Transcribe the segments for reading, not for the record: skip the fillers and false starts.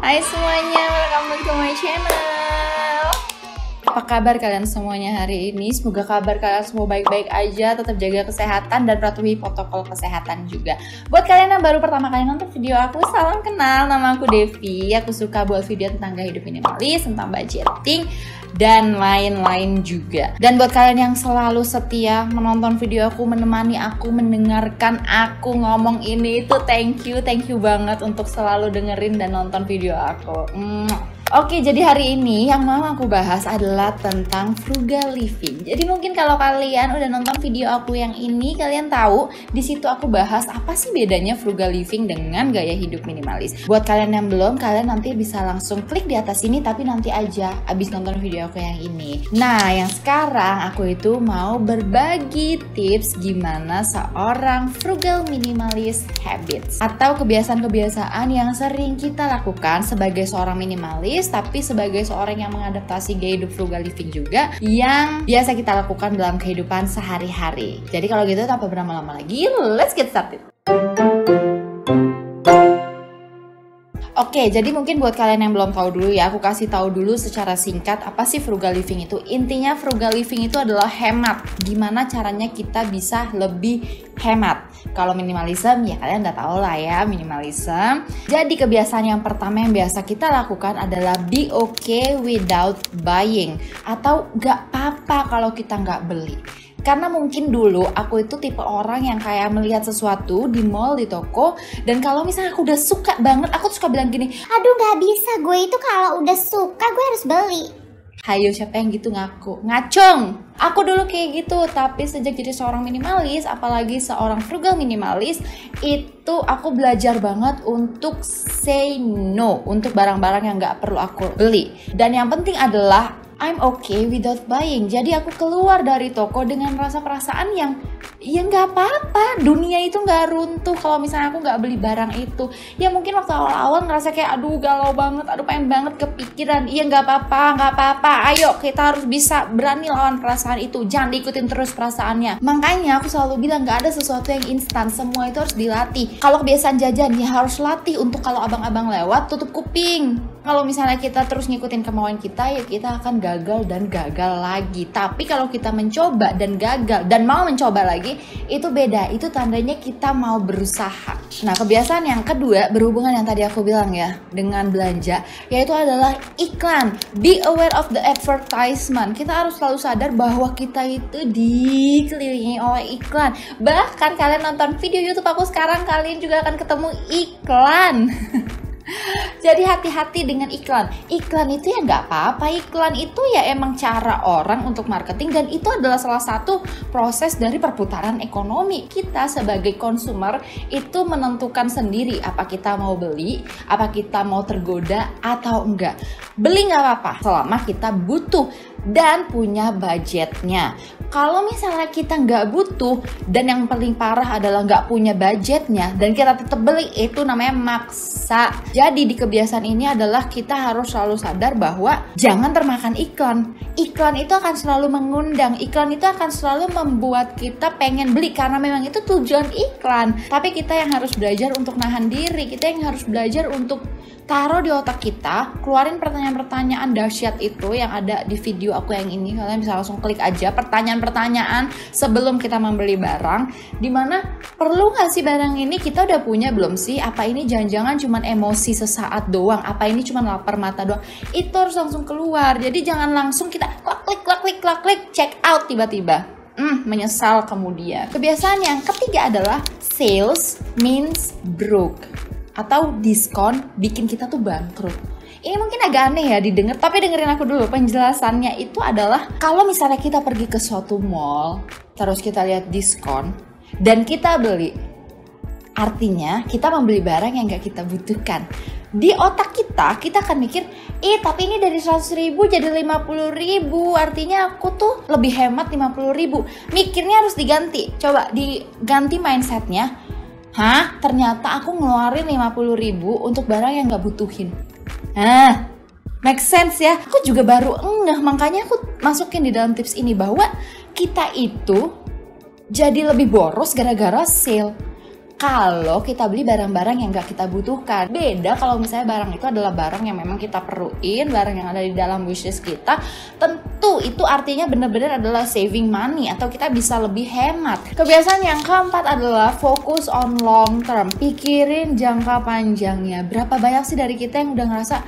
Hai semuanya, welcome back to my channel. Apa kabar kalian semuanya hari ini? Semoga kabar kalian semua baik-baik aja, tetap jaga kesehatan dan patuhi protokol kesehatan juga. Buat kalian yang baru pertama kali nonton video aku, salam kenal, nama aku Devi. Aku suka buat video tentang gaya hidup minimalis, tentang budgeting, dan lain-lain juga. Dan buat kalian yang selalu setia menonton video aku, menemani aku, mendengarkan aku ngomong ini, itu thank you banget untuk selalu dengerin dan nonton video aku. Oke, jadi hari ini yang mau aku bahas adalah tentang frugal living. Jadi mungkin kalau kalian udah nonton video aku yang ini, kalian tahu di situ aku bahas apa sih bedanya frugal living dengan gaya hidup minimalis. Buat kalian yang belum, kalian nanti bisa langsung klik di atas ini, tapi nanti aja abis nonton video aku yang ini. Nah, yang sekarang aku itu mau berbagi tips gimana seorang frugal minimalis habits atau kebiasaan-kebiasaan yang sering kita lakukan sebagai seorang minimalis, tapi sebagai seorang yang mengadaptasi gaya hidup frugal living juga yang biasa kita lakukan dalam kehidupan sehari-hari. Jadi kalau gitu tanpa berlama-lama lagi, let's get started. Oke, jadi mungkin buat kalian yang belum tahu dulu ya, aku kasih tahu dulu secara singkat apa sih frugal living itu. Intinya frugal living itu adalah hemat. Gimana caranya kita bisa lebih hemat. Kalau minimalism ya kalian udah tahu lah ya, minimalism. Jadi kebiasaan yang pertama yang biasa kita lakukan adalah be okay without buying, atau gak apa-apa kalau kita gak beli. Karena mungkin dulu aku itu tipe orang yang kayak melihat sesuatu di mall, di toko, dan kalau misalnya aku udah suka banget, aku suka bilang gini, aduh gak bisa, gue itu kalau udah suka gue harus beli. Hayo, siapa yang gitu ngaku? Ngacung! Aku dulu kayak gitu, tapi sejak jadi seorang minimalis, apalagi seorang frugal minimalis, itu aku belajar banget untuk say no untuk barang-barang yang gak perlu aku beli. Dan yang penting adalah I'm okay without buying. Jadi aku keluar dari toko dengan rasa perasaan yang ya nggak apa-apa, dunia itu nggak runtuh kalau misalnya aku nggak beli barang itu. Ya mungkin waktu awal-awal ngerasa kayak aduh galau banget, aduh pengen banget kepikiran. Iya nggak apa-apa, ayo kita harus bisa berani lawan perasaan itu, jangan diikutin terus perasaannya. Makanya aku selalu bilang nggak ada sesuatu yang instan, semua itu harus dilatih. Kalau kebiasaan jajan ya harus latih untuk kalau abang-abang lewat tutup kuping. Kalau misalnya kita terus ngikutin kemauan kita, ya kita akan gagal dan gagal lagi. Tapi kalau kita mencoba dan gagal dan mau mencoba lagi, itu beda. Itu tandanya kita mau berusaha. Nah, kebiasaan yang kedua berhubungan yang tadi aku bilang ya, dengan belanja, yaitu adalah iklan. Be aware of the advertisement. Kita harus selalu sadar bahwa kita itu dikelilingi oleh iklan. Bahkan kalian nonton video YouTube aku sekarang, kalian juga akan ketemu iklan. Jadi hati-hati dengan iklan. Iklan itu ya nggak apa-apa. Iklan itu ya emang cara orang untuk marketing, dan itu adalah salah satu proses dari perputaran ekonomi. Kita sebagai konsumer itu menentukan sendiri apa kita mau beli, apa kita mau tergoda atau enggak. Beli nggak apa-apa selama kita butuh dan punya budgetnya. Kalau misalnya kita nggak butuh dan yang paling parah adalah nggak punya budgetnya dan kita tetap beli, itu namanya maksa. Jadi di kebiasaan ini adalah kita harus selalu sadar bahwa jangan termakan iklan. Iklan itu akan selalu mengundang, iklan itu akan selalu membuat kita pengen beli karena memang itu tujuan iklan. Tapi kita yang harus belajar untuk nahan diri, kita yang harus belajar untuk taruh di otak kita, keluarin pertanyaan-pertanyaan dahsyat itu yang ada di video aku yang ini. Kalian bisa langsung klik aja pertanyaan-pertanyaan sebelum kita membeli barang, dimana perlu gak sih barang ini, kita udah punya belum sih, apa ini jangan-jangan cuman emosi sesaat doang, apa ini cuman lapar mata doang. Itu harus langsung keluar. Jadi jangan langsung kita klik, check out tiba-tiba. Menyesal kemudian. Kebiasaan yang ketiga adalah sales means broke, atau diskon bikin kita tuh bangkrut. Ini mungkin agak aneh ya didengar, tapi dengerin aku dulu. Penjelasannya itu adalah kalau misalnya kita pergi ke suatu mall, terus kita lihat diskon dan kita beli, artinya kita membeli barang yang gak kita butuhkan. Di otak kita akan mikir, tapi ini dari 100.000 jadi 50.000, artinya aku tuh lebih hemat 50.000. Mikirnya harus diganti. Coba diganti mindsetnya. Ternyata aku ngeluarin 50.000 untuk barang yang gak butuhin. Make sense ya? Aku juga baru makanya aku masukin di dalam tips ini bahwa kita itu jadi lebih boros gara-gara sale. kalau kita beli barang-barang yang gak kita butuhkan. Beda kalau misalnya barang itu adalah barang yang memang kita perluin, barang yang ada di dalam wishlist kita, tentu itu artinya benar-benar adalah saving money atau kita bisa lebih hemat. Kebiasaan yang keempat adalah focus on long term. Pikirin jangka panjangnya. Berapa banyak sih dari kita yang udah ngerasa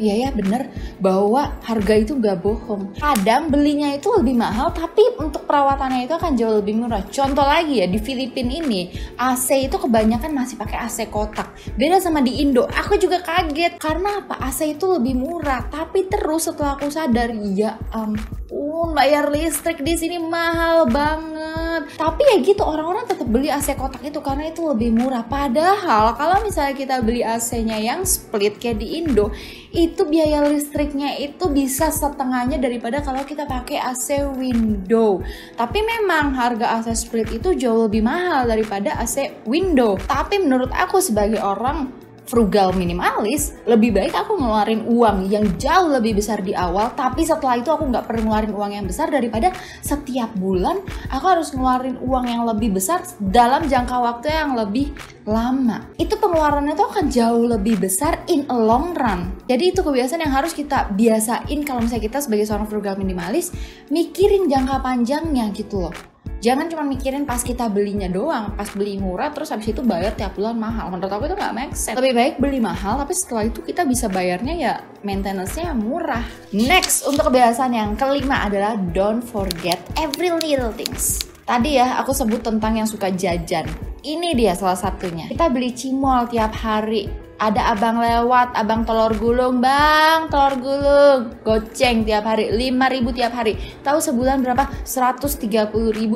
iya ya bener bahwa harga itu gak bohong. Kadang belinya itu lebih mahal tapi untuk perawatannya itu akan jauh lebih murah. Contoh lagi ya, di Filipina ini AC itu kebanyakan masih pakai AC kotak. Beda sama di Indo. Aku juga kaget karena apa? AC itu lebih murah. Tapi terus setelah aku sadar, ya ampun, bayar listrik di sini mahal banget. Tapi ya gitu, orang-orang tetap beli AC kotak itu karena itu lebih murah. Padahal kalau misalnya kita beli AC-nya yang split kayak di Indo, itu biaya listriknya itu bisa setengahnya daripada kalau kita pakai AC window. Tapi memang harga AC split itu jauh lebih mahal daripada AC window. Tapi menurut aku sebagai orang frugal minimalis, lebih baik aku ngeluarin uang yang jauh lebih besar di awal, tapi setelah itu aku nggak perlu ngeluarin uang yang besar daripada setiap bulan aku harus ngeluarin uang yang lebih besar dalam jangka waktu yang lebih lama. Itu pengeluarannya tuh akan jauh lebih besar in a long run. Jadi itu kebiasaan yang harus kita biasain kalau misalnya kita sebagai seorang frugal minimalis, mikirin jangka panjangnya gitu loh. Jangan cuma mikirin pas kita belinya doang, pas beli murah terus habis itu bayar tiap bulan mahal. Menurut aku itu nggak make sense. Lebih baik beli mahal tapi setelah itu kita bisa bayarnya ya maintenance-nya murah. Next, untuk kebiasaan yang kelima adalah don't forget every little things. Tadi ya aku sebut tentang yang suka jajan. Ini dia salah satunya. Kita beli cimol tiap hari. Ada abang lewat, abang telur gulung, bang telur gulung, goceng tiap hari, 5.000 tiap hari. Tahu sebulan berapa? 130.000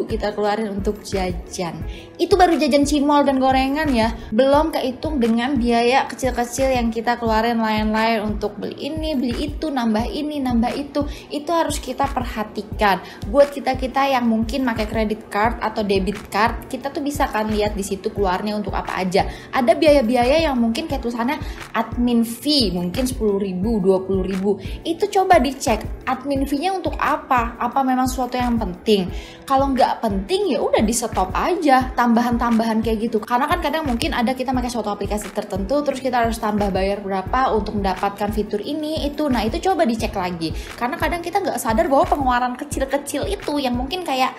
kita keluarin untuk jajan. Itu baru jajan cimol dan gorengan ya. Belum kehitung dengan biaya kecil-kecil yang kita keluarin lain-lain untuk beli ini, beli itu, nambah ini, nambah itu. Itu harus kita perhatikan. Buat kita-kita yang mungkin pakai credit card atau debit card, kita tuh bisa kan lihat di situ keluarnya untuk apa aja. Ada biaya-biaya yang mungkin kayak tulisannya admin fee mungkin 10.000, 20.000. Itu coba dicek admin fee-nya untuk apa? Apa memang sesuatu yang penting? Kalau nggak penting ya udah di stop aja. Tambahan-tambahan kayak gitu. Karena kan kadang mungkin ada kita pakai suatu aplikasi tertentu terus kita harus tambah bayar berapa untuk mendapatkan fitur ini itu. Nah itu coba dicek lagi. Karena kadang kita nggak sadar bahwa pengeluaran kecil-kecil itu yang mungkin kayak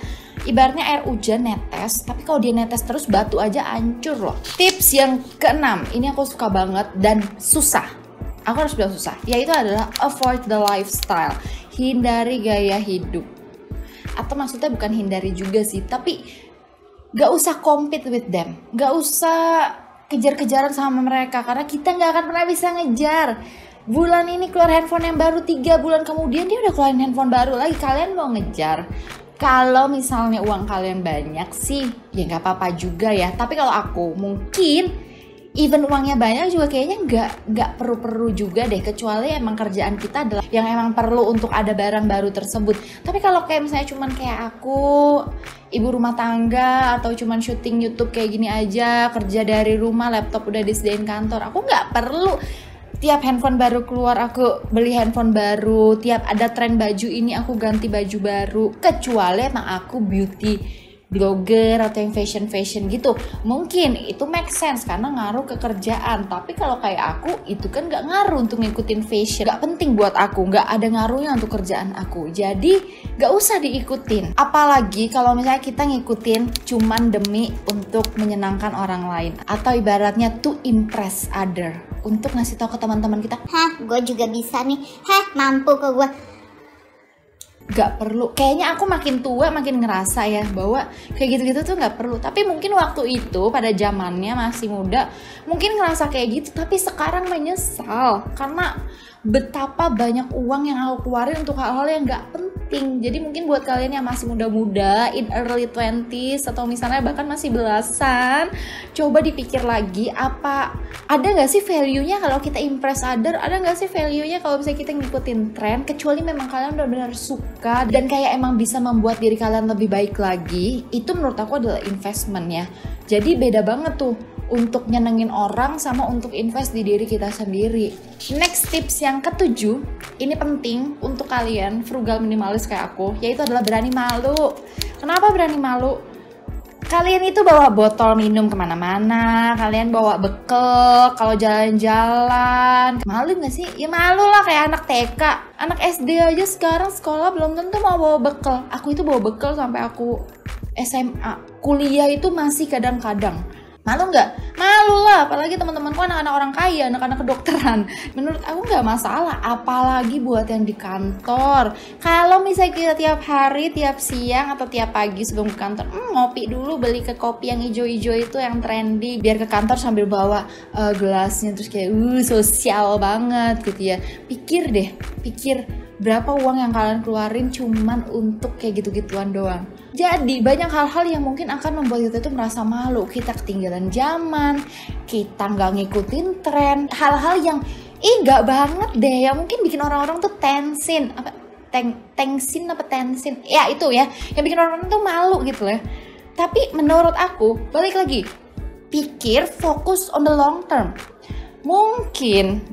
ibaratnya air hujan netes, tapi kalau dia netes terus batu aja hancur loh. Tips yang keenam, ini aku suka banget dan susah. Aku harus bilang susah. Yaitu adalah avoid the lifestyle. Hindari gaya hidup. Atau maksudnya bukan hindari juga sih, tapi gak usah compete with them. Gak usah kejar-kejaran sama mereka karena kita gak akan pernah bisa ngejar. Bulan ini keluar handphone yang baru, 3 bulan kemudian dia udah keluarin handphone baru lagi. Kalian mau ngejar? Kalau misalnya uang kalian banyak sih, ya nggak apa-apa juga ya. Tapi kalau aku mungkin even uangnya banyak juga kayaknya nggak perlu juga deh, kecuali emang kerjaan kita adalah yang emang perlu untuk ada barang baru tersebut. Tapi kalau kayak misalnya cuman kayak aku ibu rumah tangga atau cuman syuting YouTube kayak gini aja, kerja dari rumah, laptop udah disediain kantor, aku nggak perlu tiap handphone baru keluar aku beli handphone baru, tiap ada tren baju ini aku ganti baju baru. Kecuali emang aku beauty blogger atau yang fashion gitu, mungkin itu make sense karena ngaruh ke kerjaan. Tapi kalau kayak aku itu kan gak ngaruh untuk ngikutin fashion, gak penting buat aku, gak ada ngaruhnya untuk kerjaan aku, jadi gak usah diikutin. Apalagi kalau misalnya kita ngikutin cuman demi untuk menyenangkan orang lain atau ibaratnya to impress other, untuk ngasih tahu ke teman-teman kita, gue juga bisa nih, mampu ke gue. Gak perlu. Kayaknya aku makin tua makin ngerasa ya bahwa kayak gitu-gitu tuh gak perlu. Tapi mungkin waktu itu pada zamannya masih muda mungkin ngerasa kayak gitu, tapi sekarang menyesal karena betapa banyak uang yang aku keluarin untuk hal-hal yang gak penting. Jadi mungkin buat kalian yang masih muda-muda, in early 20s atau misalnya bahkan masih belasan, coba dipikir lagi, apa ada gak sih value-nya kalau kita impress other? Ada gak sih value-nya kalau misalnya kita ngikutin tren? Kecuali memang kalian benar-benar suka dan kayak emang bisa membuat diri kalian lebih baik lagi, itu menurut aku adalah investment ya. Jadi beda banget tuh untuk nyenengin orang sama untuk invest di diri kita sendiri. Next tips yang ketujuh, ini penting untuk kalian frugal minimalis kayak aku, yaitu adalah berani malu. Kenapa berani malu? Kalian itu bawa botol minum kemana-mana, kalian bawa bekal kalau jalan-jalan. Malu gak sih? Ya malu lah, kayak anak TK. Anak SD aja sekarang sekolah belum tentu mau bawa bekal. Aku itu bawa bekal sampai aku SMA. Kuliah itu masih kadang-kadang. Malu nggak? Malu lah, apalagi teman-temanku anak-anak orang kaya, anak-anak kedokteran. Menurut aku nggak masalah, apalagi buat yang di kantor. Kalau misalnya kita tiap hari, tiap siang atau tiap pagi sebelum ke kantor, ngopi dulu, beli ke kopi yang ijo-ijo itu yang trendy, biar ke kantor sambil bawa gelasnya terus kayak sosial banget gitu ya. Pikir berapa uang yang kalian keluarin cuman untuk kayak gitu-gituan doang. Jadi banyak hal-hal yang mungkin akan membuat kita itu merasa malu, kita ketinggalan zaman, kita nggak ngikutin tren, hal-hal yang nggak banget deh, yang mungkin bikin orang-orang tuh tensin, ya itu ya, yang bikin orang-orang tuh malu gitu ya. Tapi menurut aku, balik lagi, pikir fokus on the long term. Mungkin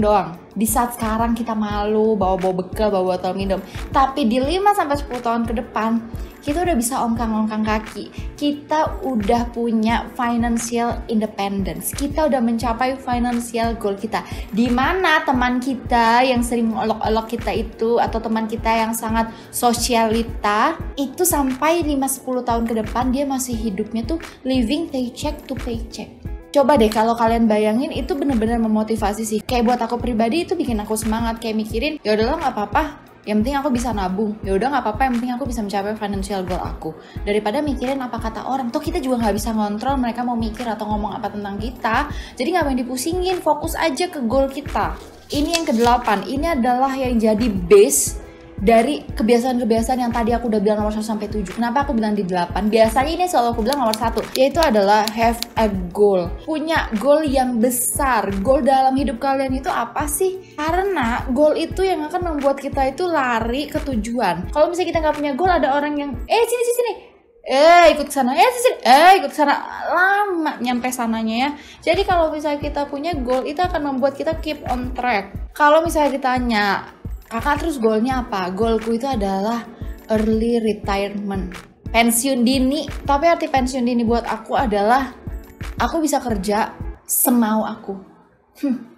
doang. Di saat sekarang kita malu bawa bekal, bawa botol minum. Tapi di 5-10 tahun ke depan, kita udah bisa ongkang-ongkang kaki. Kita udah punya financial independence. Kita udah mencapai financial goal kita. Di mana teman kita yang sering mengolok-olok kita itu, atau teman kita yang sangat sosialita, itu sampai 5-10 tahun ke depan dia masih hidupnya tuh living paycheck to paycheck. Coba deh kalau kalian bayangin, itu bener-bener memotivasi sih. Kayak buat aku pribadi itu bikin aku semangat, kayak mikirin ya udahlah nggak apa-apa, yang penting aku bisa nabung. Ya udah nggak apa-apa, yang penting aku bisa mencapai financial goal aku. Daripada mikirin apa kata orang, toh kita juga nggak bisa ngontrol mereka mau mikir atau ngomong apa tentang kita. Jadi nggak main dipusingin, fokus aja ke goal kita. Ini yang ke-8, ini adalah yang jadi base dari kebiasaan-kebiasaan yang tadi aku udah bilang nomor 1 sampai 7. Kenapa aku bilang di 8? Biasanya ini selalu aku bilang nomor 1, yaitu adalah have a goal. Punya goal yang besar. Goal dalam hidup kalian itu apa sih? Karena goal itu yang akan membuat kita itu lari ke tujuan. Kalau misalnya kita nggak punya goal, ada orang yang sini ikut sana, ikut sana, lama nyampe sananya ya. Jadi kalau misalnya kita punya goal, itu akan membuat kita keep on track. Kalau misalnya ditanya, kakak terus goalnya apa? Goalku itu adalah early retirement, pensiun dini. Tapi arti pensiun dini buat aku adalah aku bisa kerja semau aku.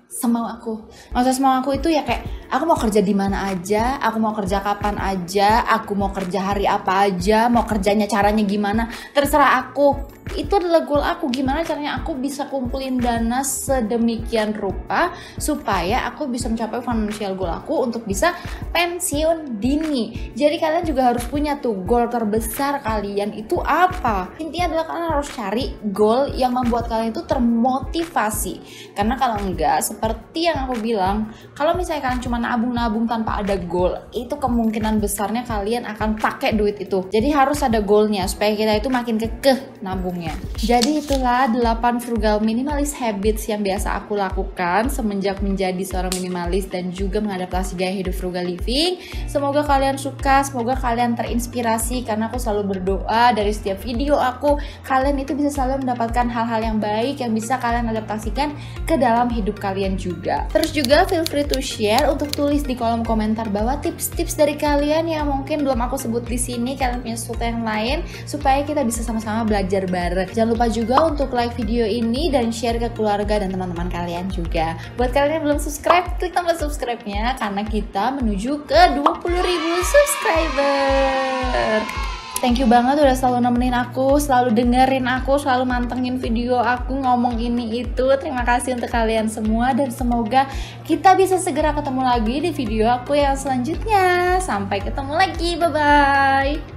Semau aku. Maksudnya semau aku itu ya kayak aku mau kerja di mana aja, aku mau kerja kapan aja, aku mau kerja hari apa aja, mau kerjanya caranya gimana, terserah aku. Itu adalah goal aku, gimana caranya aku bisa kumpulin dana sedemikian rupa supaya aku bisa mencapai financial goal aku untuk bisa pensiun dini. Jadi kalian juga harus punya tuh goal terbesar kalian itu apa. Intinya adalah kalian harus cari goal yang membuat kalian itu termotivasi. Karena kalau enggak, seperti yang aku bilang, kalau misalnya kalian cuma nabung-nabung tanpa ada goal, itu kemungkinan besarnya kalian akan pakai duit itu. Jadi harus ada goalnya supaya kita itu makin kekeh nabungnya. Jadi itulah 8 frugal minimalis habits yang biasa aku lakukan semenjak menjadi seorang minimalis dan juga mengadaptasi gaya hidup frugal living. Semoga kalian suka, semoga kalian terinspirasi, karena aku selalu berdoa dari setiap video aku, kalian itu bisa selalu mendapatkan hal-hal yang baik yang bisa kalian adaptasikan ke dalam hidup kalian juga. Terus juga feel free to share, untuk tulis di kolom komentar bawah tips-tips dari kalian yang mungkin belum aku sebut di sini. Kalian punya sesuatu yang lain supaya kita bisa sama-sama belajar bareng. Jangan lupa juga untuk like video ini dan share ke keluarga dan teman-teman kalian juga. Buat kalian yang belum subscribe, klik tombol subscribe-nya karena kita menuju ke 20.000 subscriber. Thank you banget udah selalu nemenin aku, selalu dengerin aku, selalu mantengin video aku ngomong ini itu. Terima kasih untuk kalian semua dan semoga kita bisa segera ketemu lagi di video aku yang selanjutnya. Sampai ketemu lagi, bye-bye.